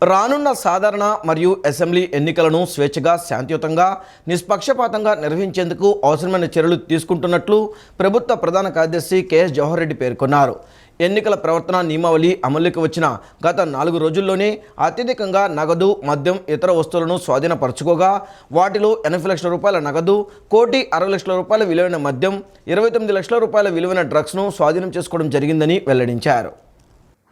రానున్న సాధారణ మరియు అసెంబ్లీ ఎన్నికలను స్వేచ్ఛగా, శాంతియుతంగా, నిష్పక్షపాతంగా నిర్వహించేందుకు అవసరమైన చర్యలు తీసుకుంటున్నట్లు ప్రభుత్వ ప్రధాన కార్యదర్శి కెఎస్ జవహర్ రెడ్డి పేర్కొన్నారు. ఎన్నికల ప్రవర్తన నియమావళి అమలులోకి వచ్చిన గత 4 రోజుల్లోనే అత్యధికంగా నగదు, మద్యం, ఇతర వస్తువులను స్వాధీనపరచుకోగా వాటిలో 80 లక్షల రూపాయల నగదు, 1,60,00,000 రూపాయల విలువైన మద్యం, 29 లక్షల రూపాయల విలువైన డ్రగ్స్ను స్వాధీనం చేసుకోవడం జరిగిందని వెల్లడించారు.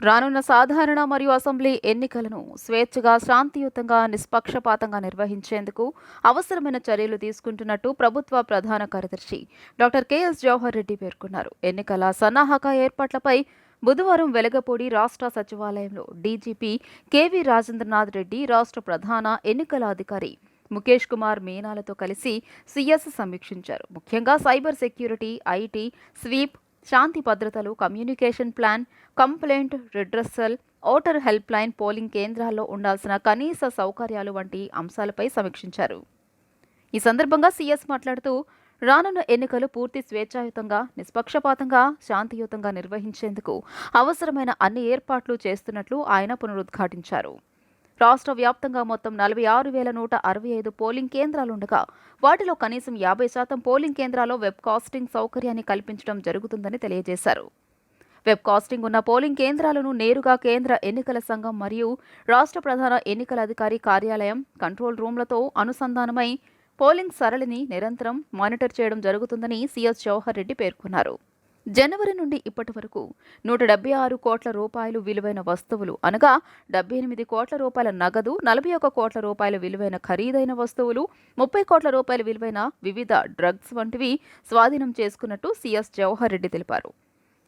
రానున్న సాధారణ మరియు అసెంబ్లీ ఎన్నికలను స్వేచ్ఛగా, శాంతియుతంగా, నిష్పక్షపాతంగా నిర్వహించేందుకు అవసరమైన చర్యలు తీసుకుంటున్నట్టు ప్రభుత్వ ప్రధాన కార్యదర్శి డాక్టర్ కెఎస్ జవహర్ రెడ్డి పేర్కొన్నారు. ఎన్నికల సన్నాహక ఏర్పాట్లపై బుధవారం వెలగపూడి రాష్ట్ర సచివాలయంలో డీజీపీ కెవి రాజేంద్రనాథ్ రెడ్డి, రాష్ట్ర ప్రధాన ఎన్నికల అధికారి ముఖేష్ కుమార్ మీనాలతో కలిసి సీఎస్ సమీక్షించారు. ముఖ్యంగా సైబర్ సెక్యూరిటీ, ఐటీ, స్వీప్, శాంతి భద్రతలు, communication plan, complaint redressal, voter help line, polling కేంద్రాల్లో ఉండాల్సిన కనీస సౌకర్యాలు వంటి అంశాలపై సమీక్షించారు. ఈ సందర్భంగా సీఎస్ మాట్లాడుతూ రానున్న ఎన్నికలు పూర్తి స్వేచ్ఛాయుతంగా, నిష్పక్షపాతంగా, శాంతియుతంగా నిర్వహించేందుకు అవసరమైన అన్ని ఏర్పాట్లు చేస్తున్నట్లు ఆయన పునరుద్ఘాటించారు. రాష్ట్ర వ్యాప్తంగా మొత్తం 46,165 పోలింగ్ కేంద్రాలుండగా వాటిలో కనీసం 50% పోలింగ్ కేంద్రాల్లో వెబ్ కాస్టింగ్ సౌకర్యాన్ని కల్పించడం జరుగుతుందని తెలియజేశారు. వెబ్ కాస్టింగ్ ఉన్న పోలింగ్ కేంద్రాలను నేరుగా కేంద్ర ఎన్నికల సంఘం మరియు రాష్ట్ర ప్రధాన ఎన్నికల అధికారి కార్యాలయం కంట్రోల్ రూమ్లతో అనుసంధానమై పోలింగ్ సరళిని నిరంతరం మానిటర్ చేయడం జరుగుతుందని సీఎస్ జవహర్ రెడ్డి పేర్కొన్నారు. జనవరి నుండి ఇప్పటి వరకు 176 కోట్ల రూపాయలు విలువైన వస్తువులు అనగా 78 కోట్ల రూపాయల నగదు, 41 కోట్ల రూపాయల విలువైన ఖరీదైన వస్తువులు, 30 కోట్ల రూపాయల విలువైన వివిధ డ్రగ్స్ వంటివి స్వాధీనం చేసుకున్నట్టు సీఎస్ జవహర్ రెడ్డి తెలిపారు.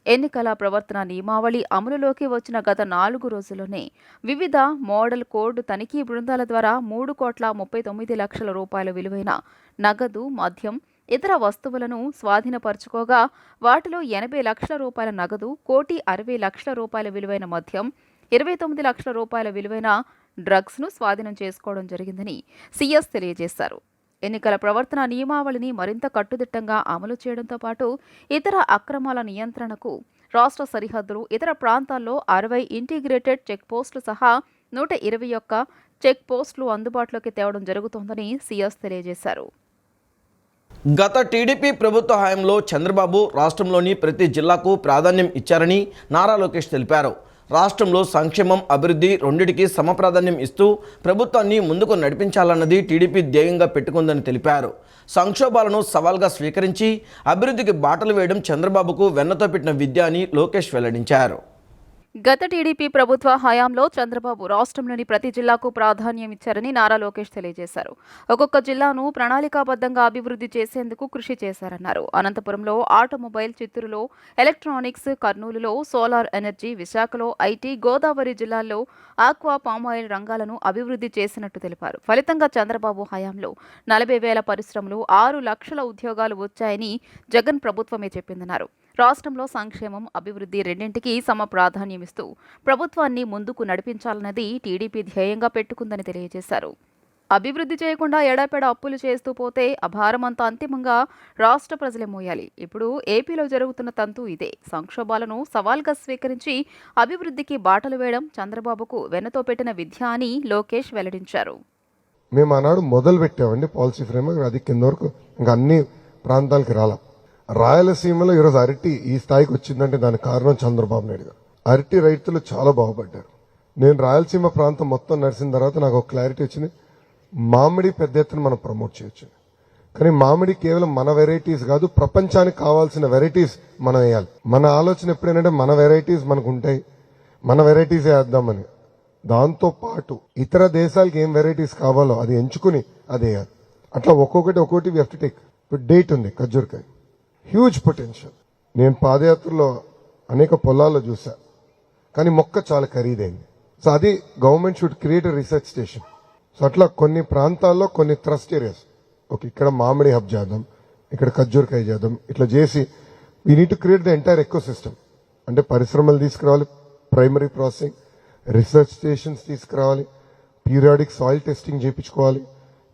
ఎన్నికల ప్రవర్తన నియమావళి అమలులోకి వచ్చిన గత 4 రోజుల్లోనే వివిధ మోడల్ కోడ్ తనిఖీ బృందాల ద్వారా 3,39 లక్షల రూపాయల విలువైన నగదు, మద్యం, ఇతర వస్తువులను స్వాధీనపరచుకోగా వాటిలో 80 లక్షల రూపాయల నగదు, 1,60,00,000 రూపాయల విలువైన మద్యం, 29 లక్షల రూపాయల విలువైన డ్రగ్స్ను స్వాధీనం చేసుకోవడం జరిగిందని సీఎస్ తెలియజేశారు. ఎన్నికల ప్రవర్తన నియమావళిని మరింత కట్టుదిట్టంగా అమలు చేయడంతో పాటు ఇతర అక్రమాల నియంత్రణకు రాష్ట్ర సరిహద్దులు, ఇతర ప్రాంతాల్లో 60 ఇంటిగ్రేటెడ్ చెక్ పోస్టులు సహా 121 చెక్ పోస్టులు అందుబాటులోకి తేవడం జరుగుతోందని సీఎస్ తెలియజేశారు. గత టీడీపీ ప్రభుత్వ హయాంలో చంద్రబాబు రాష్ట్రంలోని ప్రతి జిల్లాకు ప్రాధాన్యం ఇచ్చారని నారా లోకేష్ తెలిపారు. రాష్ట్రంలో సంక్షేమం, అభివృద్ధి రెండిటికి సమప్రాధాన్యం ఇస్తూ ప్రభుత్వాన్ని ముందుకు నడిపించాలన్నది టీడీపీ ధ్యేయంగా పెట్టుకుందని తెలిపారు. సంక్షోభాలను సవాల్గా స్వీకరించి అభివృద్ధికి బాటలు వేయడం చంద్రబాబుకు వెన్నతో పెట్టిన విద్య అని లోకేష్ వెల్లడించారు. గత టీడీపీ ప్రభుత్వ హయాంలో చంద్రబాబు రాష్ట్రంలోని ప్రతి జిల్లాకు ప్రాధాన్యం ఇచ్చారని నారా లోకేష్ తెలియజేశారు. ఒక్కొక్క జిల్లాను ప్రణాళికాబద్ధంగా అభివృద్ధి చేసేందుకు కృషి చేశారన్నారు. అనంతపురంలో ఆటోమొబైల్, చిత్తూరులో ఎలక్ట్రానిక్స్, కర్నూలులో సోలార్ ఎనర్జీ, విశాఖలో ఐటీ, గోదావరి జిల్లాల్లో ఆక్వా, పామాయిల్ రంగాలను అభివృద్ధి చేసినట్టు తెలిపారు. ఫలితంగా చంద్రబాబు హయాంలో 40,000 పరిశ్రమలు, 6 లక్షల ఉద్యోగాలు వచ్చాయని జగన్ ప్రభుత్వమే చెప్పిందన్నారు. రాష్ట్రంలో సంక్షేమం, అభివృద్ధి రెండింటికి సమ ప్రాధాన్యమిస్తూ ప్రభుత్వాన్ని ముందుకు నడిపించాలన్నది టీడీపీ ధ్యేయంగా పెట్టుకుందని తెలియజేశారు. అభివృద్ధి చేయకుండా ఎడాపెడా అప్పులు చేస్తూ పోతే అభారమంతా అంతిమంగా రాష్ట్ర ప్రజలే మోయాలి. ఇప్పుడు ఏపీలో జరుగుతున్న తంతు ఇదే. సంక్షోభాలను సవాల్గా స్వీకరించి అభివృద్ధికి బాటలు వేయడం చంద్రబాబుకు వెన్నతో పెట్టిన విద్య అని లోకేష్ వెల్లడించారు. మేము ఆనాడు మొదలు పెట్టామండి పాలసీ ఫ్రేమ్వర్క్, అది కింద వరకు ఇంకా అన్ని ప్రాంతాలకి రాలా. రాయలసీమలో ఈరోజు అరటి ఈ స్థాయికి వచ్చిందంటే దానికి కారణం చంద్రబాబు నాయుడు గారు. అరటి రైతులు చాలా బాగుపడ్డారు. నేను రాయలసీమ ప్రాంతం మొత్తం నడిచిన తర్వాత నాకు ఒక క్లారిటీ వచ్చింది. మామిడి పెద్ద ఎత్తున మనం ప్రమోట్ చేయొచ్చు, కానీ మామిడి కేవలం మన వెరైటీస్ కాదు, ప్రపంచానికి కావాల్సిన వెరైటీస్ మనం వేయాలి. మన ఆలోచన ఎప్పుడేంటంటే మన వెరైటీస్ మనకు ఉంటాయి, మన వెరైటీస్ వేద్దామని. దాంతో పాటు ఇతర దేశాలకు ఏం వెరైటీస్ కావాలో అది ఎంచుకుని అది వేయాలి. అట్లా ఒక్కొక్కటి వి హావ్ టు టేక్. ఇప్పుడు డేట్ ఉంది ఖర్జూర్కాయ, హ్యూజ్ పొటెన్షియల్. నేను పాదయాత్రలో అనేక పొలాల్లో చూసా, కానీ మొక్క చాలా ఖరీదైంది. సో అది government should create research station. So అట్లా కొన్ని ప్రాంతాల్లో కొన్ని థ్రస్ట్ ఏరియాస్, ఓకే ఇక్కడ మామిడి హబ్ చేద్దాం, ఇక్కడ ఖర్జూర్కాయ చేద్దాం, ఇట్లా చేసి we need to create the entire eco system. అంటే పరిశ్రమలు తీసుకురావాలి, ప్రైమరీ ప్రాసెసింగ్, రీసెర్చ్ స్టేషన్స్ తీసుకురావాలి, పీరియాడిక్ సాయిల్ టెస్టింగ్ చేయించుకోవాలి,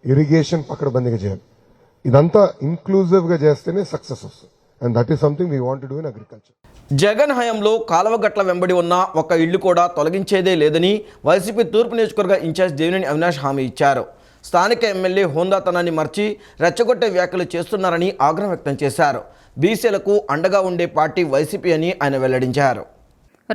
ఇరిగేషన్ పకడ్బందీగా చేయాలి. ఇదంతా ఇన్క్లూజివ్ గా చేస్తేనే సక్సెస్ వస్తుంది. and that is something we want to do in agriculture. Jagan హయాంలో కాలువగట్ల వెంబడి ఉన్న ఒక్క ఇల్లు కూడా తొలగించేదే లేదని వైసీపీ తూర్పు నియోజకవర్గ ఇన్ఛార్జ్ దేవినేని అవినాష్ హామీ ఇచ్చారు. స్థానిక ఎమ్మెల్యే హోందాతనాన్ని మర్చి రెచ్చగొట్టే వ్యాఖ్యలు చేస్తున్నారని ఆగ్రహం వ్యక్తం చేశారు. బీసీలకు అండగా ఉండే పార్టీ వైసీపీ అని ఆయన వెల్లడించారు.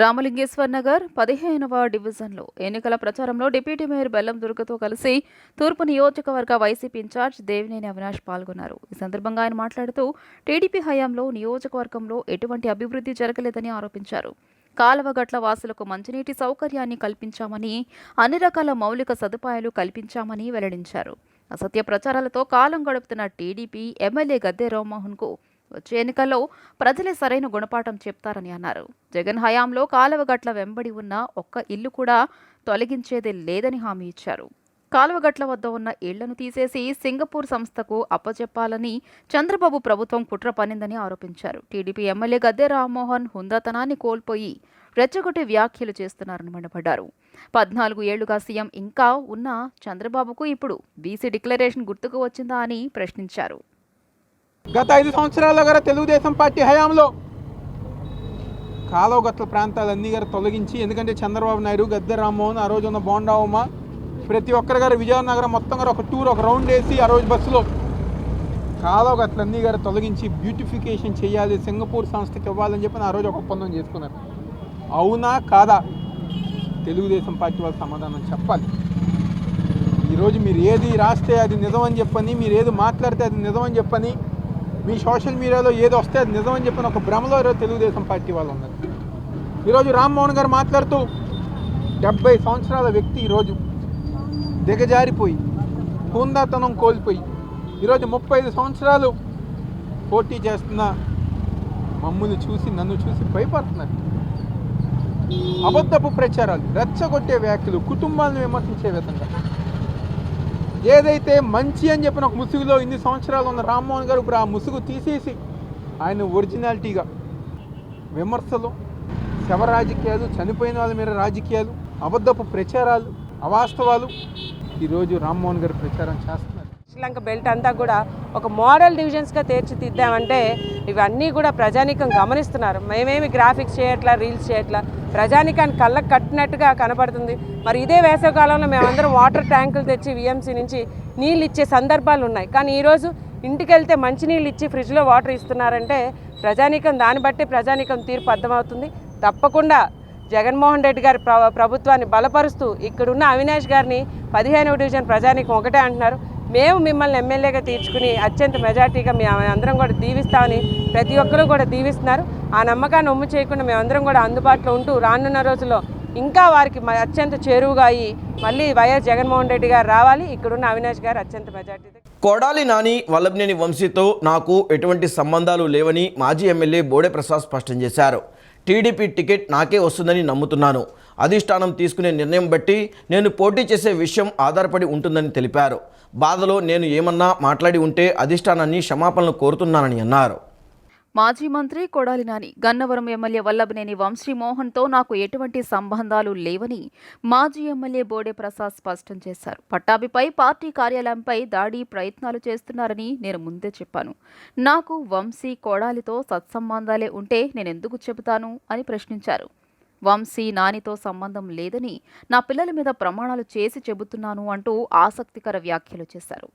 రామలింగేశ్వర్ నగర్ 15వ డివిజన్లో ఎన్నికల ప్రచారంలో డిప్యూటీ మేయర్ బెల్లం దుర్గతో కలిసి తూర్పు నియోజకవర్గ వైసీపీ ఇన్ఛార్జ్ దేవినేని అవినాష్ పాల్గొన్నారు. ఈ సందర్భంగా ఆయన మాట్లాడుతూ టీడీపీ హయాంలో నియోజకవర్గంలో ఎటువంటి అభివృద్ధి జరగలేదని ఆరోపించారు. కాలువగట్ల వాసులకు మంచినీటి సౌకర్యాన్ని కల్పించామని, అన్ని రకాల మౌలిక సదుపాయాలు కల్పించామని వెల్లడించారు. అసత్య ప్రచారాలతో కాలం గడుపుతున్న టీడీపీ ఎమ్మెల్యే గద్దె రామ్మోహన్కు వచ్చే ఎన్నికల్లో ప్రజలే సరైన గుణపాఠం చెప్తారని అన్నారు. జగన్ హయాంలో కాలువగట్ల వెంబడి ఉన్న ఒక్క ఇల్లు కూడా తొలగించేదే లేదని హామీ ఇచ్చారు. కాలువగట్ల వద్ద ఉన్న ఇళ్లను తీసేసి సింగపూర్ సంస్థకు అప్పచెప్పాలని చంద్రబాబు ప్రభుత్వం కుట్ర పన్నిందని ఆరోపించారు. టీడీపీ ఎమ్మెల్యే గద్దె రామ్మోహన్ హుందాతనాన్ని కోల్పోయి రెచ్చగొట్టే వ్యాఖ్యలు చేస్తున్నారని మండిపడ్డారు. 14 ఏళ్లుగా సీఎం ఇంకా ఉన్న చంద్రబాబుకు ఇప్పుడు బీసీ డిక్లరేషన్ గుర్తుకు వచ్చిందా అని ప్రశ్నించారు. గత 5 సంవత్సరాల గారు తెలుగుదేశం పార్టీ హయాంలో కాలువగట్ల ప్రాంతాలన్నీ గారు తొలగించి, ఎందుకంటే చంద్రబాబు నాయుడు, గద్దె రామ్మోహన్, ఆ రోజు ఉన్న బోండావమ్మ, ప్రతి ఒక్కరి గారు విజయనగరం మొత్తం గారు ఒక రౌండ్ వేసి ఆ రోజు బస్సులో కాలువగట్లన్నీ గారు తొలగించి బ్యూటిఫికేషన్ చేయాలి, సింగపూర్ సంస్థకి ఇవ్వాలని చెప్పి ఆ రోజు ఒక ఒప్పందం చేసుకున్నారు. అవునా కాదా? తెలుగుదేశం పార్టీ వాళ్ళు సమాధానం చెప్పాలి. ఈరోజు మీరు ఏది రాస్తే అది నిజమని చెప్పని, మీరు ఏది మాట్లాడితే అది నిజమని చెప్పని, మీ సోషల్ మీడియాలో ఏది వస్తే అది నిజమని చెప్పిన ఒక భ్రమలో ఈరోజు తెలుగుదేశం పార్టీ వాళ్ళు ఉన్నారు. ఈరోజు రామ్మోహన్ గారు మాట్లాడుతూ 70 సంవత్సరాల వ్యక్తి ఈరోజు దిగజారిపోయి హుందాతనం కోల్పోయి ఈరోజు 35 సంవత్సరాలు పోటీ చేస్తున్న మమ్మల్ని చూసి, నన్ను చూసి భయపడుతున్నారు. అబద్ధపు ప్రచారాలు, రెచ్చగొట్టే వ్యాఖ్యలు, కుటుంబాలను విమర్శించే విధంగా, ఏదైతే మంచి అని చెప్పిన ఒక ముసుగులో ఇన్ని సంవత్సరాలు ఉన్న రామ్మోహన్ గారు ఇప్పుడు ఆ ముసుగు తీసేసి ఆయన ఒరిజినాలిటీగా విమర్శలు, శవ రాజకీయాలు, చనిపోయిన వాళ్ళ మీద రాజకీయాలు, అబద్ధపు ప్రచారాలు, అవాస్తవాలు ఈరోజు రామ్మోహన్ గారు ప్రచారం చేస్తున్నారు. శ్రీలంక బెల్ట్ అంతా కూడా ఒక మోడల్ డివిజన్స్గా తీర్చిదిద్దామంటే ఇవన్నీ కూడా ప్రజానీకం గమనిస్తున్నారు. మేమేమి గ్రాఫిక్స్ చేయట్లా, రీల్స్ చేయట్లా, ప్రజానీకాన్ని కళ్ళకు కట్టినట్టుగా కనపడుతుంది. మరి ఇదే వేసవికాలంలో మేమందరం వాటర్ ట్యాంకులు తెచ్చి విఎంసీ నుంచి నీళ్ళు ఇచ్చే సందర్భాలు ఉన్నాయి. కానీ ఈరోజు ఇంటికి వెళ్తే మంచినీళ్ళు ఇచ్చి ఫ్రిడ్జ్లో వాటర్ ఇస్తున్నారంటే ప్రజానీకం, దాన్ని బట్టి ప్రజానీకం తీర్పు అర్థమవుతుంది. తప్పకుండా జగన్మోహన్ రెడ్డి గారి ప్రభుత్వాన్ని బలపరుస్తూ ఇక్కడున్న అవినాష్ గారిని 15వ డివిజన్ ప్రజానీకం ఒకటే అంటున్నారు. మేము మిమ్మల్ని ఎమ్మెల్యేగా తీర్చుకుని అత్యంత మెజార్టీగా మేము అందరం కూడా దీవిస్తామని ప్రతి ఒక్కరూ కూడా దీవిస్తున్నారు. ఆ నమ్మకాన్ని ఒమ్ము చేయకుండా మేమందరం కూడా అందుబాటులో ఉంటూ రానున్న రోజుల్లో ఇంకా వారికి అత్యంత చేరువుగా అయ్యి మళ్ళీ వైఎస్ జగన్మోహన్ రెడ్డి గారు రావాలి, ఇక్కడున్న అవినాష్ గారు అత్యంత మెజార్టీ. కొడాలి నాని, వల్లభనేని వంశీతో నాకు ఎటువంటి సంబంధాలు లేవని మాజీ ఎమ్మెల్యే బోడే ప్రసాద్ స్పష్టం చేశారు. టీడీపీ టికెట్ నాకే వస్తుందని నమ్ముతున్నాను. అధిష్టానం తీసుకునే నిర్ణయం బట్టి నేను పోటీ చేసే విషయం ఆధారపడి ఉంటుందని తెలిపారు. బాధలో నేను ఏమన్నా మాట్లాడి ఉంటే అధిష్టానాన్ని క్షమాపణలు కోరుతున్నానని అన్నారు. మాజీ మంత్రి కొడాలి నాని, గన్నవరం ఎమ్మెల్యే వల్లభనేని వంశీమోహన్తో నాకు ఎటువంటి సంబంధాలు లేవని మాజీ ఎమ్మెల్యే బోడే ప్రసాద్ స్పష్టం చేశారు. పట్టాభిపై పార్టీ కార్యాలయంపై దాడి ప్రయత్నాలు చేస్తున్నారని నేను ముందే చెప్పాను. నాకు వంశీ, కొడాలితో సత్సంబంధాలే ఉంటే నేనెందుకు చెబుతాను అని ప్రశ్నించారు. వంశీ, నానితో సంబంధం లేదని నా పిల్లల మీద ప్రమాణాలు చేసి చెబుతున్నాను అంటూ ఆసక్తికర వ్యాఖ్యలు చేశారు.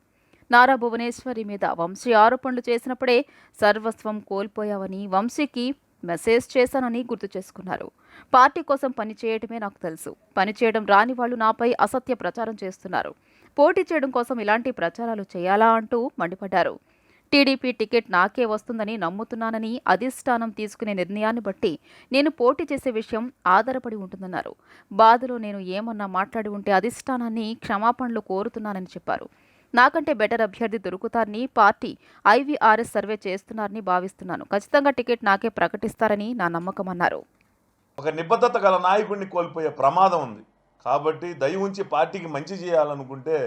నారా భువనేశ్వరి మీద వంశీ ఆరోపణలు చేసినప్పుడే సర్వస్వం కోల్పోయావని, వంశీకి మెసేజ్ చేశానని గుర్తు చేసుకున్నారు. పార్టీ కోసం పనిచేయటమే నాకు తెలుసు. పనిచేయడం రాని వాళ్లు నాపై అసత్య ప్రచారం చేస్తున్నారు. పోటీ చేయడం కోసం ఇలాంటి ప్రచారాలు చేయాలా అంటూ మండిపడ్డారు. టీడీపీ టికెట్ నాకే వస్తుందని నమ్ముతున్నానని, అధిష్టానం తీసుకునే నిర్ణయాన్ని బట్టి నేను పోటీ చేసే విషయం ఆధారపడి ఉంటుందన్నారు. బాధలో నేను ఏమన్నా మాట్లాడి ఉంటే అధిష్టానాన్ని క్షమాపణలు కోరుతున్నానని చెప్పారు. నాకంటే బెటర్ అభ్యర్థి దొరుకుతారని పార్టీ ఐవీఆర్ఎస్ సర్వే చేస్తున్నారని భావిస్తున్నాను. ఖచ్చితంగా టికెట్ నాకే ప్రకటిస్తారని నా నమ్మకం అన్నారు. ఒక నిబద్ధత గల నాయకుడిని కోల్పోయే ప్రమాదం ఉంది. కాబట్టి దయ ఉంచి పార్టీకి మంచి చేయాలనుకుంటే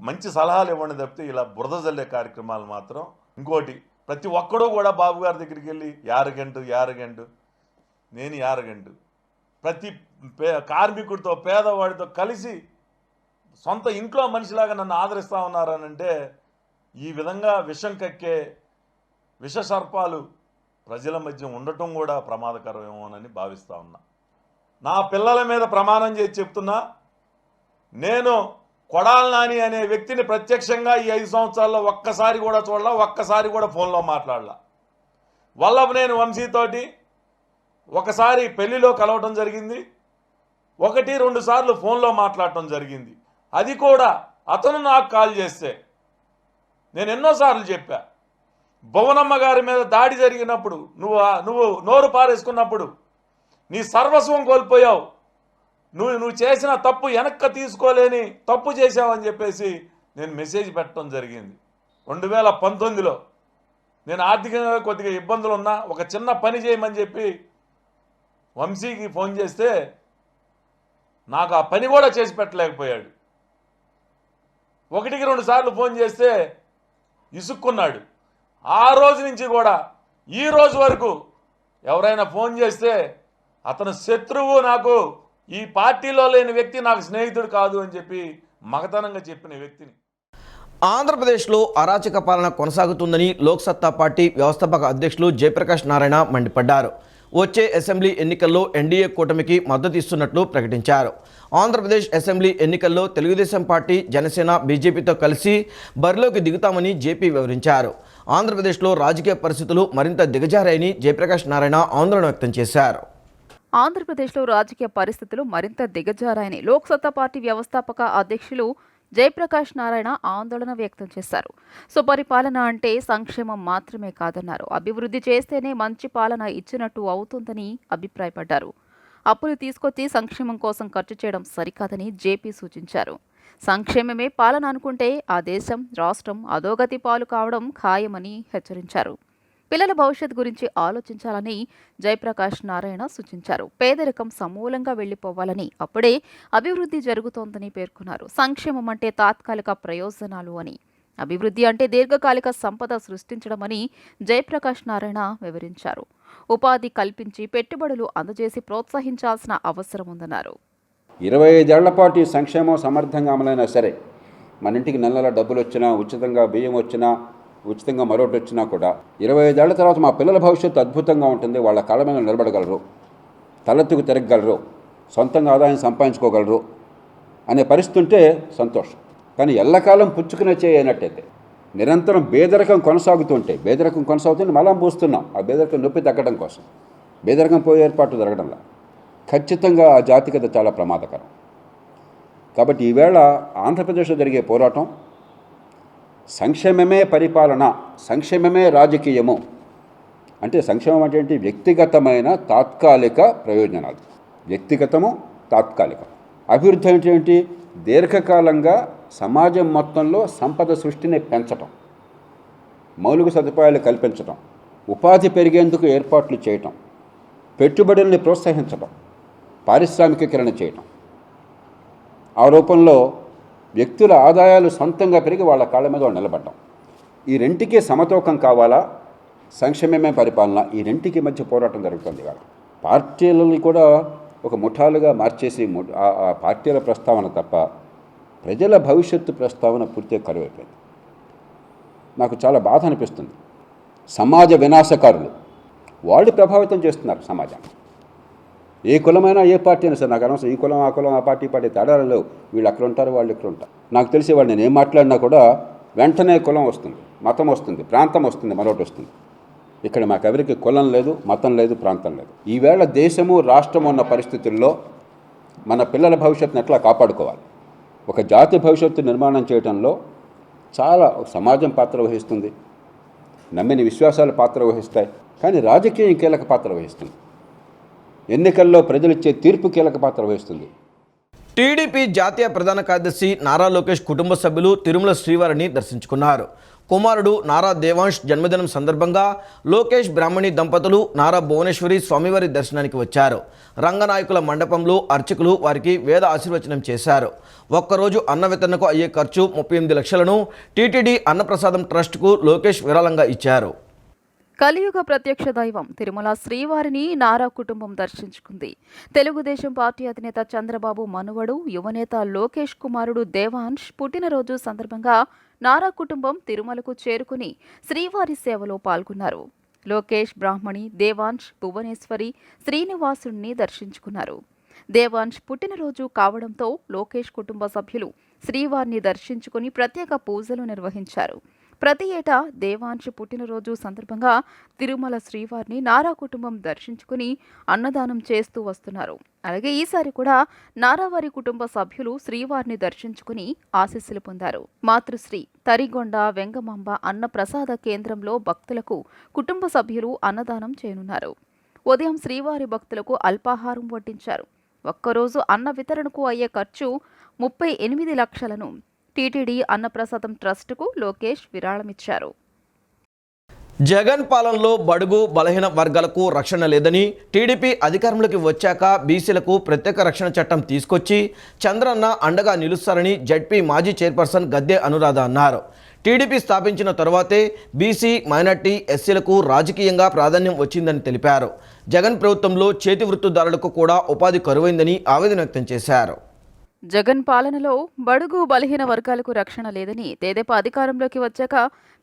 మంచి సలహాలు ఇవ్వండి తప్పితే ఇలా బురద జల్లే కార్యక్రమాలు మాత్రం. ఇంకోటి, ప్రతి ఒక్కడూ కూడా బాబు గారి దగ్గరికి వెళ్ళి యారగంటు నేను యారగంటు, ప్రతి కార్మికుడితో పేదవాడితో కలిసి సొంత ఇంట్లో మనిషిలాగా నన్ను ఆదరిస్తూ ఉన్నారనంటే ఈ విధంగా విషం కక్కే విష సర్పాలు ప్రజల మధ్య ఉండటం కూడా ప్రమాదకరమేమోనని భావిస్తూ ఉన్నా. నా పిల్లల మీద ప్రమాణం చేసి చెప్తున్నా, నేను కొడాలి నాని అనే వ్యక్తిని ప్రత్యక్షంగా ఈ 5 సంవత్సరాల్లో ఒక్కసారి కూడా చూడలా, ఒక్కసారి కూడా ఫోన్లో మాట్లాడలా. వల్లభనేని వంశీతోటి ఒకసారి పెళ్లిలో కలవటం జరిగింది, 1-2 సార్లు ఫోన్లో మాట్లాడటం జరిగింది. అది కూడా అతను నాకు కాల్ చేస్తే నేను ఎన్నోసార్లు చెప్పా, భువనమ్మ గారి మీద దాడి జరిగినప్పుడు నువ్వు నోరు పారేసుకున్నప్పుడు నీ సర్వస్వం కోల్పోయావు, నువ్వు చేసిన తప్పు వెనక్కి తీసుకోలేని తప్పు చేశావని చెప్పేసి నేను మెసేజ్ పెట్టడం జరిగింది. 2019లో నేను ఆర్థికంగా కొద్దిగా ఇబ్బందులు ఉన్నా, ఒక చిన్న పని చేయమని చెప్పి వంశీకి ఫోన్ చేస్తే నాకు ఆ పని కూడా చేసి పెట్టలేకపోయాడు. 1-2 సార్లు ఫోన్ చేస్తే ఇసుక్కున్నాడు. ఆ రోజు నుంచి కూడా ఈ రోజు వరకు ఎవరైనా ఫోన్ చేస్తే అతను శత్రువు, నాకు ఈ పార్టీలో లేని వ్యక్తి నాకు స్నేహితుడు కాదు అని చెప్పి మగతనంగా చెప్పిన వ్యక్తిని. ఆంధ్రప్రదేశ్లో అరాచక పాలన కొనసాగుతుందని లోక్సత్తా పార్టీ వ్యవస్థాపక అధ్యక్షులు జయప్రకాష్ నారాయణ మండిపడ్డారు. వచ్చే అసెంబ్లీ ఎన్నికల్లో ఎన్డీఏ కూటమికి మద్దతు ఇస్తున్నట్లు ప్రకటించారు. ఆంధ్రప్రదేశ్ అసెంబ్లీ ఎన్నికల్లో తెలుగుదేశం పార్టీ, జనసేన, బీజేపీతో కలిసి బరిలోకి దిగుతామని జేపీ వివరించారు. ఆంధ్రప్రదేశ్లో రాజకీయ పరిస్థితులు మరింత దిగజారాయని జయప్రకాష్ నారాయణ ఆందోళన వ్యక్తం చేశారు. ఆంధ్రప్రదేశ్లో రాజకీయ పరిస్థితులు మరింత దిగజారాయని లోక్సత్తా పార్టీ వ్యవస్థాపక అధ్యక్షులు జయప్రకాష్ నారాయణ ఆందోళన వ్యక్తం చేశారు. సుపరిపాలన అంటే సంక్షేమం మాత్రమే కాదన్నారు. అభివృద్ధి చేస్తేనే మంచి పాలన ఇచ్చినట్టు అవుతుందని అభిప్రాయపడ్డారు. అప్పులు తీసుకొచ్చి సంక్షేమం కోసం ఖర్చు చేయడం సరికాదని జేపీ సూచించారు. సంక్షేమమే పాలన అనుకుంటే ఆ దేశం, రాష్ట్రం అధోగతి పాలు కావడం ఖాయమని హెచ్చరించారు. పిల్లల భవిష్యత్ గురించి ఆలోచించాలని జయప్రకాష్ నారాయణ సూచించారు. పేదరికం సమూలంగా వెళ్లిపోవాలని, అప్పుడే అభివృద్ధి జరుగుతోందని పేర్కొన్నారు. సంక్షేమం అంటే తాత్కాలిక ప్రయోజనాలు అని, అభివృద్ధి అంటే దీర్ఘకాలిక సంపద సృష్టించడమని జయప్రకాష్ నారాయణ వివరించారు. ఉపాధి కల్పించి పెట్టుబడులు అందజేసి ప్రోత్సహించాల్సిన అవసరం ఉందన్నారు. 25 ఏళ్ల పాటు ఈ సంక్షేమం సమర్థంగా అమలైనా సరే, మన ఇంటికి నెల డబ్బులు వచ్చినా, ఉచితంగా బియ్యం వచ్చినా, ఉచితంగా మరొకటి వచ్చినా కూడా 25 ఏళ్ల తర్వాత మా పిల్లల భవిష్యత్తు అద్భుతంగా ఉంటుంది, వాళ్ళ కాళ్ళ మీద నిలబడగలరు, తలెత్తుకు తిరగగలరు, సొంతంగా ఆదాయం సంపాదించుకోగలరు అనే పరిస్థితి ఉంటే సంతోషం. కానీ ఎల్లకాలం పుచ్చుకునే చేయనట్టయితే, నిరంతరం పేదరికం కొనసాగుతుంటే మలం పూస్తున్నాం ఆ పేదరికం నొప్పి తగ్గడం కోసం, పేదరికం పోయే ఏర్పాటు జరగడంలా ఖచ్చితంగా ఆ జాతికత చాలా ప్రమాదకరం. కాబట్టి ఈవేళ ఆంధ్రప్రదేశ్లో జరిగే పోరాటం సంక్షేమమే పరిపాలన, సంక్షేమమే రాజకీయము. అంటే సంక్షేమం అంటే ఏంటి? వ్యక్తిగతమైన తాత్కాలిక ప్రయోజనాలు, వ్యక్తిగతము తాత్కాలికం. అభివృద్ధి అంటే ఏంటి? దీర్ఘకాలంగా సమాజం మొత్తంలో సంపద సృష్టిని పెంచటం, మౌలిక సదుపాయాలు కల్పించటం, ఉపాధి పెరిగేందుకు ఏర్పాట్లు చేయటం, పెట్టుబడుల్ని ప్రోత్సహించటం, పారిశ్రామికీకరణ చేయటం. ఆ రూపంలో వ్యక్తుల ఆదాయాలు సొంతంగా పెరిగి వాళ్ళ కాళ్ళ మీద నిలబడటం. ఈ రెంటికి సమతూకం కావాలా? సంక్షేమమే పరిపాలన. ఈ రెంటికి మధ్య పోరాటం జరుగుతుంది. ఇవాళ పార్టీలని కూడా ఒక ముఠాలుగా మార్చేసి ఆ పార్టీల ప్రస్తావన తప్ప ప్రజల భవిష్యత్తు ప్రస్తావన పూర్తిగా కరువైపోయింది. నాకు చాలా బాధ అనిపిస్తుంది. సమాజ వినాశకారులు వాళ్ళు ప్రభావితం చేస్తున్నారు సమాజాన్ని. ఏ కులమైనా, ఏ పార్టీ అయినా సరే, నాకు అనవసరం ఈ కులం ఆ కులం, ఆ పార్టీ తేడాలు లేవు. వీళ్ళు అక్కడ ఉంటారు, వాళ్ళు ఇక్కడ ఉంటారు. నాకు తెలిసి వాళ్ళు నేను ఏం మాట్లాడినా కూడా వెంటనే కులం వస్తుంది, మతం వస్తుంది, ప్రాంతం వస్తుంది, మరొకటి వస్తుంది. ఇక్కడ మాకెవరికి కులం లేదు, మతం లేదు, ప్రాంతం లేదు. ఈవేళ దేశము రాష్ట్రం ఉన్న పరిస్థితుల్లో మన పిల్లల భవిష్యత్తును ఎట్లా కాపాడుకోవాలి? ఒక జాతి భవిష్యత్తు నిర్మాణం చేయడంలో చాలా సమాజం పాత్ర వహిస్తుంది, నమ్మిన విశ్వాసాలు పాత్ర వహిస్తాయి. కానీ రాజకీయం కీలక పాత్ర వహిస్తుంది, ఎన్నికల్లో ప్రజలిచ్చే తీర్పు కీలక పాత్ర వహిస్తుంది. టీడీపీ జాతీయ ప్రధాన కార్యదర్శి నారా లోకేష్ కుటుంబ సభ్యులు తిరుమల శ్రీవారిని దర్శించుకున్నారు. కుమారుడు నారా దేవాంశ్ జన్మదినం సందర్భంగా లోకేష్ బ్రాహ్మణి దంపతులు నారా భువనేశ్వరి స్వామివారి దర్శనానికి వచ్చారు. రంగనాయకుల మండపంలో అర్చకులు వారికి వేద ఆశీర్వచనం చేశారు. ఒక్కరోజు అన్న వితరణకు అయ్యే ఖర్చు 38 లక్షలను టీటీడీ అన్నప్రసాదం ట్రస్టుకు లోకేష్ విరాళంగా ఇచ్చారు. కలియుగ ప్రత్యక్ష దైవం తిరుమల శ్రీవారిని నారా కుటుంబం దర్శించుకుంది. తెలుగుదేశం పార్టీ అధినేత చంద్రబాబు మనువడు యువనేత లోకేష్ కుమారుడు దేవాంశ్ పుట్టినరోజు సందర్భంగా నారా కుటుంబం తిరుమలకు చేరుకుని శ్రీవారి సేవలో పాల్గొన్నారు. లోకేష్ బ్రాహ్మణి, దేవాంశ్, భువనేశ్వరి, శ్రీనివాసుణ్ణి దర్శించుకున్నారు. దేవాంశ్ పుట్టినరోజు కావడంతో లోకేష్ కుటుంబ సభ్యులు శ్రీవారిని దర్శించుకుని ప్రత్యేక పూజలు నిర్వహించారు. ప్రతి ఏటా దేవాంశ్ పుట్టినరోజు సందర్భంగా తిరుమల శ్రీవారిని నారా కుటుంబం దర్శించుకుని అన్నదానం చేస్తూ వస్తున్నారు. అలాగే ఈసారి కూడా నారావారి కుటుంబ సభ్యులు శ్రీవారిని దర్శించుకుని ఆశీస్సులు పొందారు. మాతృశ్రీ తరిగొండ వెంగమాంబ అన్న ప్రసాద కేంద్రంలో భక్తులకు కుటుంబ సభ్యులు అన్నదానం చేయనున్నారు. ఉదయం శ్రీవారి భక్తులకు అల్పాహారం వడ్డించారు. ఒక్కరోజు అన్న వితరణకు అయ్యే ఖర్చు 38 లక్షలను టీటీడీ అన్నప్రసాదం ట్రస్టుకు లోకేష్ విరాళమిచ్చారు. జగన్ పాలనలో బడుగు బలహీన వర్గాలకు రక్షణ లేదని, టీడీపీ అధికారంలోకి వచ్చాక బీసీలకు ప్రత్యేక రక్షణ చట్టం తీసుకొచ్చి చంద్రన్న అండగా నిలుస్తారని జడ్పీ మాజీ చైర్పర్సన్ గద్దె అనురాధ అన్నారు. టీడీపీ స్థాపించిన తరువాతే బీసీ, మైనార్టీ, ఎస్సీలకు రాజకీయంగా ప్రాధాన్యం వచ్చిందని తెలిపారు. జగన్ ప్రభుత్వంలో చేతి వృత్తిదారులకు కూడా ఉపాధి కరువైందని ఆవేదన వ్యక్తం చేశారు. జగన్ పాలనలో బడుగు బలహీన వర్గాలకు రక్షణ లేదని, తెదేపా అధికారంలోకి వచ్చాక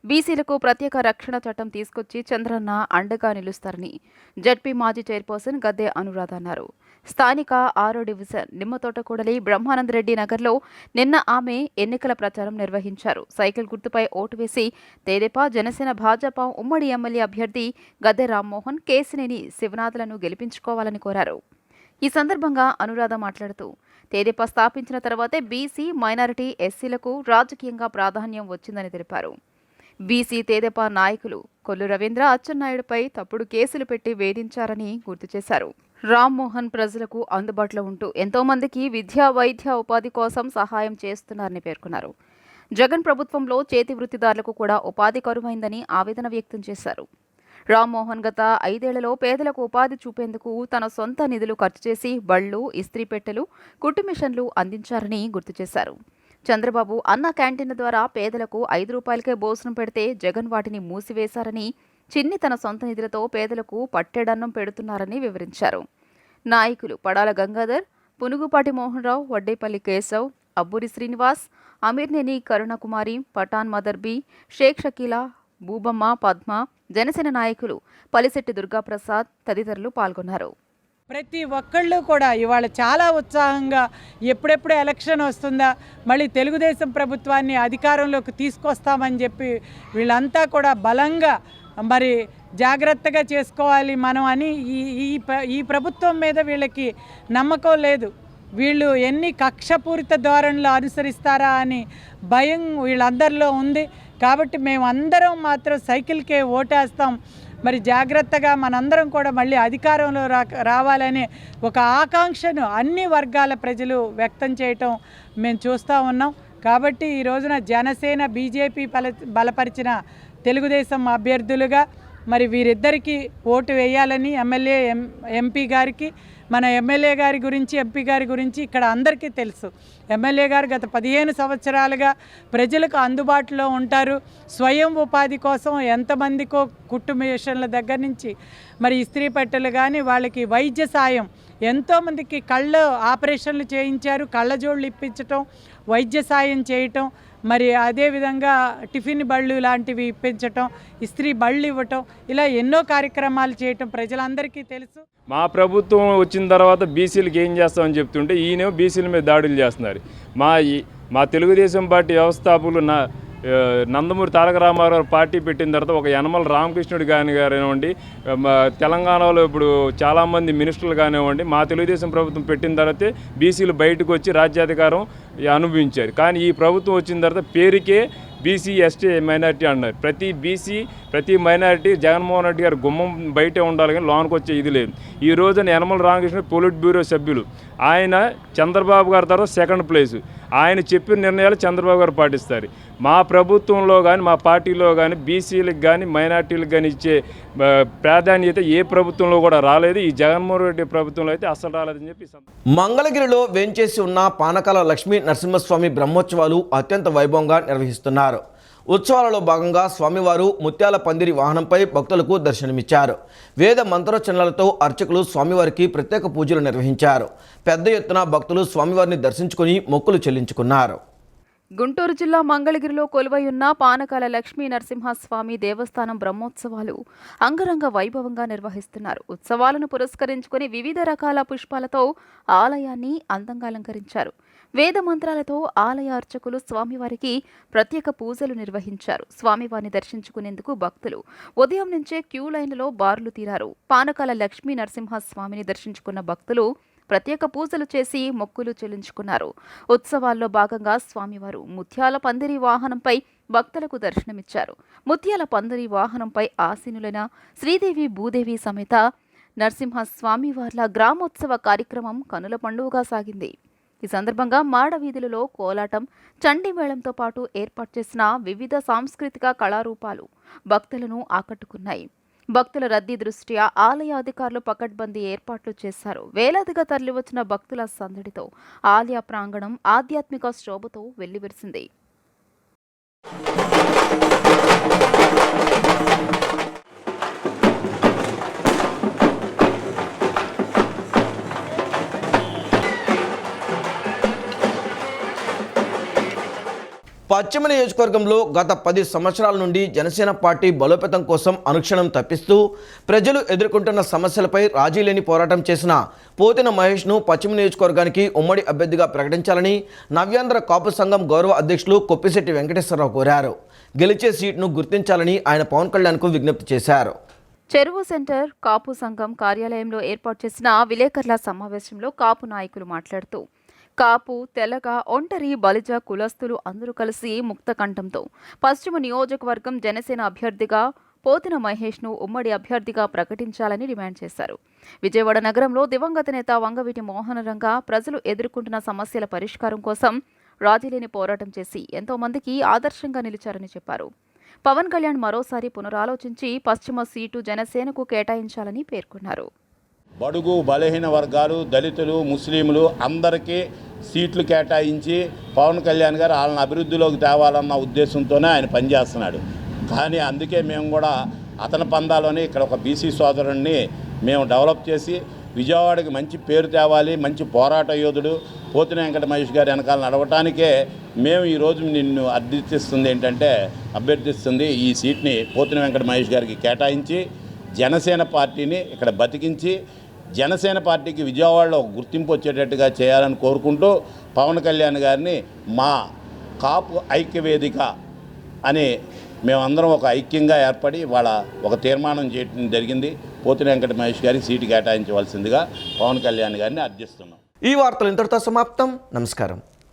బీసీలకు ప్రత్యేక రక్షణ చట్టం తీసుకొచ్చి చంద్రన్న అండగా నిలుస్తారని జడ్పీ మాజీ చైర్పర్సన్ గద్దె అనురాధ అన్నారు. స్థానిక 6వ డివిజన్ నిమ్మతోటకూడలి బ్రహ్మానందరెడ్డి నగర్లో నిన్న ఆమె ఎన్నికల ప్రచారం నిర్వహించారు. సైకిల్ గుర్తుపై ఓటు వేసి తెదేపా, జనసేన, భాజపా ఉమ్మడి ఎమ్మెల్యే అభ్యర్థి గద్దె రామ్మోహన్, కేసినేని శివనాథులను గెలిపించుకోవాలని కోరారు. ఈ సందర్భంగా అనురాధ మాట్లాడుతూ తెదేపా స్థాపించిన తర్వాతే బీసీ, మైనారిటీ, ఎస్సీలకు రాజకీయంగా ప్రాధాన్యం వచ్చిందని తెలిపారు. బీసీ తెదేపా నాయకులు కొల్లు రవీంద్ర, అచ్చెన్నాయుడుపై తప్పుడు కేసులు పెట్టి వేధించారని గుర్తు చేశారు. రామ్మోహన్ ప్రజలకు అందుబాటులో ఉంటూ ఎంతో మందికి విద్యా, వైద్య, ఉపాధి కోసం సహాయం చేస్తున్నారని పేర్కొన్నారు. జగన్ ప్రభుత్వంలో చేతి వృత్తిదారులకు కూడా ఉపాధి కరువైందని ఆవేదన వ్యక్తం చేశారు. రామ్మోహన్ గత 5 ఏళ్లలో పేదలకు ఉపాధి చూపేందుకు తన సొంత నిధులు ఖర్చు చేసి బళ్లు, ఇస్త్రీ పెట్టెలు, కుట్టు మిషన్లు అందించారని గుర్తు చేశారు. చంద్రబాబు అన్న క్యాంటీన్ల ద్వారా పేదలకు 5 రూపాయలకే భోజనం పెడితే జగన్ వాటిని మూసివేశారని, చిన్ని తన సొంత నిధులతో పేదలకు పట్టెడన్నం పెడుతున్నారని వివరించారు. నాయకులు పడాల గంగాధర్, పునుగుపాటి మోహన్ రావు, వడ్డేపల్లి కేశవ్, అబ్బూరి శ్రీనివాస్, అమీర్నేని కరుణకుమారి, పఠాన్ మదర్బీ, షేక్ షకీలా, భూబమ్మ, పద్మ, జనసేన నాయకులు పలిశెట్టి దుర్గాప్రసాద్ తదితరులు పాల్గొన్నారు. ప్రతి ఒక్కళ్ళు కూడా ఇవాళ చాలా ఉత్సాహంగా ఎప్పుడెప్పుడు ఎలక్షన్ వస్తుందా, మళ్ళీ తెలుగుదేశం ప్రభుత్వాన్ని అధికారంలోకి తీసుకొస్తామని చెప్పి వీళ్ళంతా కూడా బలంగా మరి జాగ్రత్తగా చేసుకోవాలి మనం అని ఈ ప్రభుత్వం మీద వీళ్ళకి నమ్మకం లేదు. వీళ్ళు ఎన్ని కక్షపూరిత ధోరణులు అనుసరిస్తారా అని భయం వీళ్ళందరిలో ఉంది. కాబట్టి మేమందరం మాత్రం సైకిల్కే ఓటేస్తాం. మరి జాగ్రత్తగా మనందరం కూడా మళ్ళీ అధికారంలో రావాలనే ఒక ఆకాంక్షను అన్ని వర్గాల ప్రజలు వ్యక్తం చేయటం మేము చూస్తూ ఉన్నాం. కాబట్టి ఈ రోజున జనసేన, బీజేపీ బలపరిచిన తెలుగుదేశం అభ్యర్థులుగా మరి వీరిద్దరికీ ఓటు వేయాలని ఎమ్మెల్యే, ఎంపీ గారికి, మన ఎమ్మెల్యే గారి గురించి, ఎంపీ గారి గురించి ఇక్కడ అందరికీ తెలుసు. ఎమ్మెల్యే గారు గత 15 సంవత్సరాలుగా ప్రజలకు అందుబాటులో ఉంటారు. స్వయం ఉపాధి కోసం ఎంతమందికో కుట్టు మిషన్ల దగ్గర నుంచి మరి ఇస్త్రీ పెట్టెలు కానీ, వాళ్ళకి వైద్య సాయం, ఎంతోమందికి కళ్ళ ఆపరేషన్లు చేయించారు. కళ్ళజోళ్ళు ఇప్పించటం, వైద్య సాయం చేయటం, మరి అదేవిధంగా టిఫిన్ బళ్ళు లాంటివి ఇప్పించటం, ఇస్త్రీ బళ్ళు ఇవ్వటం, ఇలా ఎన్నో కార్యక్రమాలు చేయటం ప్రజలందరికీ తెలుసు. మా ప్రభుత్వం వచ్చిన తర్వాత బీసీలకు ఏం చేస్తామని చెప్తుంటే ఈయన బీసీల మీద దాడులు చేస్తున్నారు. మా తెలుగుదేశం పార్టీ వ్యవస్థాపకులు నందమూరి తారక రామారావు పార్టీ పెట్టిన తర్వాత ఒక యనమల రామకృష్ణుడు కానివ్వండి, తెలంగాణలో ఇప్పుడు చాలామంది మినిస్టర్లు కానివ్వండి, మా తెలుగుదేశం ప్రభుత్వం పెట్టిన తర్వాతే బీసీలు బయటకు వచ్చి రాజ్యాధికారం అనుభవించారు. కానీ ఈ ప్రభుత్వం వచ్చిన తర్వాత పేరుకే బీసీ, ఎస్టీ, మైనారిటీ అన్నారు. ప్రతి బీసీ, ప్రతి మైనారిటీ జగన్మోహన్ రెడ్డి గారు గుమ్మం బయటే ఉండాలి కానీ లోనికి వచ్చే ఇది లేదు. ఈ రోజున యనమల రామకృష్ణ పొలిట్ బ్యూరో సభ్యులు, ఆయన చంద్రబాబు గారి తర్వాత 2nd ప్లేసు. ఆయన చెప్పిన నిర్ణయాలు చంద్రబాబు గారు పాటిస్తారు. మా ప్రభుత్వంలో కానీ, మా పార్టీలో కానీ బీసీలకు కానీ, మైనారిటీలకు కానీ ఇచ్చే ప్రాధాన్యత ఏ ప్రభుత్వంలో కూడా రాలేదు. ఈ జగన్మోహన్ రెడ్డి ప్రభుత్వంలో అయితే అసలు రాలేదని చెప్పి. మంగళగిరిలో వేంచేసి ఉన్న పానకాల లక్ష్మీ నరసింహస్వామి బ్రహ్మోత్సవాలు అత్యంత వైభవంగా నిర్వహిస్తున్నారు. ఉత్సవాలలో భాగంగా స్వామివారు ముత్యాల పందిరి వాహనంపై భక్తులకు దర్శనమిచ్చారు. వేద మంత్రోచ్చరణలతో అర్చకులు స్వామివారికి ప్రత్యేక పూజలు నిర్వహించారు. పెద్ద ఎత్తున భక్తులు స్వామివారిని దర్శించుకుని మొక్కులు చెల్లించుకున్నారు. గుంటూరు జిల్లా మంగళగిరిలో కొలువై ఉన్న పానకాల లక్ష్మీ నరసింహస్వామి దేవస్థానం బ్రహ్మోత్సవాలు అంగరంగ వైభవంగా నిర్వహిస్తున్నారు. ఉత్సవాలను పురస్కరించుకుని వివిధ రకాల పుష్పాలతో ఆలయాన్ని అందంగా అలంకరించారు. వేద మంత్రాలతో ఆలయ అర్చకులు స్వామివారికి ప్రత్యేక పూజలు నిర్వహించారు. స్వామివారిని దర్శించుకునేందుకు భక్తులు ఉదయం నుంచే క్యూ లైన్లలో బారులు తీరారు. పానకాల లక్ష్మీ నరసింహస్వామిని దర్శించుకున్న భక్తులు ప్రత్యేక పూజలు చేసి మొక్కులు చెల్లించుకున్నారు. ఉత్సవాల్లో భాగంగా స్వామివారు ముత్యాల పందిరి వాహనంపై భక్తులకు దర్శనమిచ్చారు. ముత్యాల పందిరి వాహనంపై ఆసీనులైన శ్రీదేవి భూదేవి సమేత నరసింహస్వామివార్ల గ్రామోత్సవ కార్యక్రమం కనుల పండుగగా సాగింది. ఈ సందర్భంగా మాడవీధులలో కోలాటం, చండీ మేళంతో పాటు ఏర్పాటు చేసిన వివిధ సాంస్కృతిక కళారూపాలు భక్తులను ఆకట్టుకున్నాయి. భక్తుల రద్దీ దృష్ట్యా ఆలయ అధికారులు పకడ్బందీ ఏర్పాట్లు చేశారు. వేలాదిగా తరలివచ్చిన భక్తుల సందడితో ఆలయ ప్రాంగణం ఆధ్యాత్మిక శోభతో వెల్లివిరిసింది. పశ్చిమ నియోజకవర్గంలో గత 10 సంవత్సరాల నుండి జనసేన పార్టీ బలోపేతం కోసం అనుక్షణం తప్పిస్తూ ప్రజలు ఎదుర్కొంటున్న సమస్యలపై రాజీ లేని పోరాటం చేసిన పోతిన మహేష్ను పశ్చిమ నియోజకవర్గానికి ఉమ్మడి అభ్యర్థిగా ప్రకటించాలని నవ్యాంధ్ర కాపు సంఘం గౌరవ అధ్యక్షులు కొప్పిశెట్టి వెంకటేశ్వరరావు కోరారు. గెలిచే సీట్ను గుర్తించాలని ఆయన పవన్ కళ్యాణ్కు విజ్ఞప్తి చేశారు. చెరువు సెంటర్ కాపు సంఘం కార్యాలయంలో ఏర్పాటు చేసిన విలేకరుల సమావేశంలో కాపు నాయకులు మాట్లాడుతూ కాపు, తెలగ, ఒంటరి, బలిజ కులస్తులు అందరూ కలిసి ముక్తకంఠంతో పశ్చిమ నియోజకవర్గం జనసేన అభ్యర్థిగా పోతిన మహేష్ను ఉమ్మడి అభ్యర్థిగా ప్రకటించాలని డిమాండ్ చేశారు. విజయవాడ నగరంలో దివంగత నేత వంగవీటి మోహనరంగ ప్రజలు ఎదుర్కొంటున్న సమస్యల పరిష్కారం కోసం రాజీలేని పోరాటం చేసి ఎంతో మందికి ఆదర్శంగా నిలిచారని చెప్పారు. పవన్ కళ్యాణ్ మరోసారి పునరాలోచించి పశ్చిమ సీటు జనసేనకు కేటాయించాలని పేర్కొన్నారు. బడుగు బలహీన వర్గాలు, దళితులు, ముస్లింలు అందరికీ సీట్లు కేటాయించి పవన్ కళ్యాణ్ గారు వాళ్ళని అభివృద్ధిలోకి తేవాలన్న ఉద్దేశంతోనే ఆయన పనిచేస్తున్నాడు. కానీ అందుకే మేము కూడా అతని పందాలోని ఇక్కడ ఒక బీసీ సోదరుణ్ణి మేము డెవలప్ చేసి విజయవాడకి మంచి పేరు తేవాలి, మంచి పోరాట యోధుడు పోతిన వెంకట మహేష్ గారి వెనకాల నడవటానికే మేము ఈరోజు నిన్ను అభ్యర్థిస్తుంది ఈ సీట్ని పోతిన వెంకట మహేష్ గారికి కేటాయించి జనసేన పార్టీని ఇక్కడ బతికించి జనసేన పార్టీకి విజయవాడలో గుర్తింపు వచ్చేటట్టుగా చేయాలని కోరుకుంటూ పవన్ కళ్యాణ్ గారిని మా కాపు ఐక్యవేదిక అని మేమందరం ఒక ఐక్యంగా ఏర్పడి వాళ్ళ ఒక తీర్మానం చేయడం జరిగింది. పోతిన వెంకట మహేష్ గారికి సీటు కేటాయించవలసిందిగా పవన్ కళ్యాణ్ గారిని అర్థిస్తున్నాం. ఈ వార్తలు ఇంతటితో సమాప్తం. నమస్కారం.